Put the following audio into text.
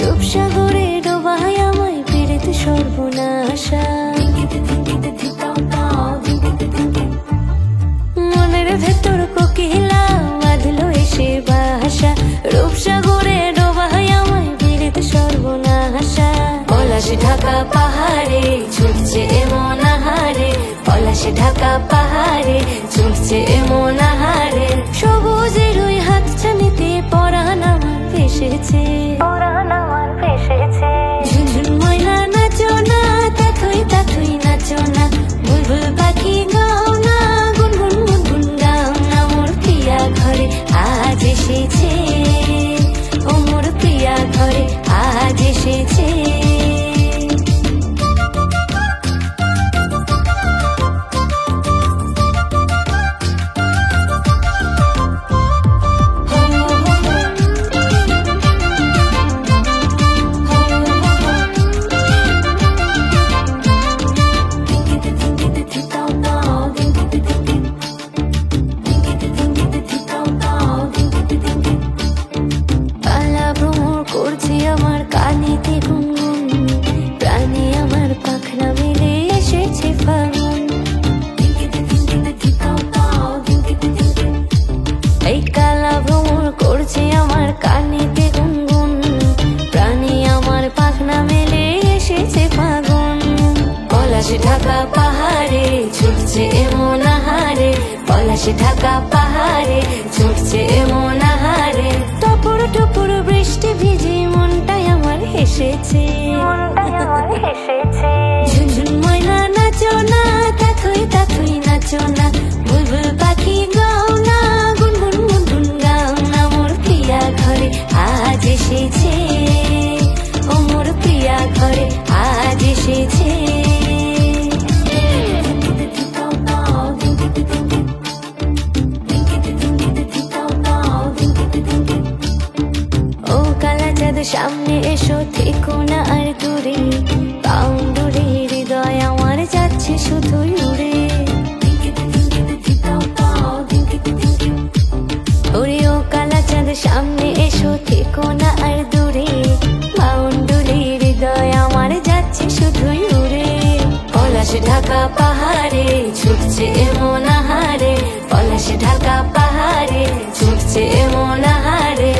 রূপসাগরে ডোবায় আমায় ফিরেতে সর্বনাশা। মনের ভেতর কোকিলা বাঁধলো এসে বাসা, রূপসাগরে ডোবায় আমায় ফিরেতে সর্বনাশা। পলাশ ঢাকা পাহাড়ে ছুটছে এমন আহারে, পলাশ ঢাকা পাহাড়ে ছুটছে এমন আহারে। সবুজের ওই হাতছানিতে পরাণ আমার ভেসেছে, ঝুনঝুন ময়না নাচো না, তাথই তাথই নাচো না, বুলবুল পাখি গাও না, গুনগুন গুনগুন গাও না। মোর প্রিয়া ঘরে আজ এসেছে, ও মোর প্রিয়া ঘরে আজ এসেছে। করছে আমার কানেতে গুনগুন, প্রাণে আমার পাখনা মেলে এসেছে ফাগুন। এই কালা ভ্রমর করছে আমার কানেতে গুনগুন, প্রাণে আমার পাখনা মেলে এসেছে ফাগুন। পলাশ ঢাকা পাহাড়ে ছুটছে এমন আহারে, পলাশ ঢাকা পাহাড়ে ছুটছে এমন আহারে। টপুর টপুর বৃষ্টি ভিজে মনটাই আমার হেসেছে, ঝুনঝুন ময়না নাচো না, তাথই তাথই নাচো না, বুলবুল পাখি গাও না, গুনগুন গুনগুন গাও না। মোর প্রিয়া ঘরে আজ এসেছে, ও মোর প্রিয়া ঘরে আজ এসেছে। সামনে এসো থেকো না আর দূরে, বাউন্ডুরে হৃদয় আমার যাচ্ছে শুধুই উড়ে। ওরে ও কালা চাঁদ সামনে এসো থেকো না আর দূরে, বাউন্ডুরে হৃদয় আমার যাচ্ছে শুধুই উড়ে। পলাশ ঢাকা পাহাড়ে ছুটছে এমন আহারে, পলাশ ঢাকা পাহাড়ে ছুটছে এমন আহারে।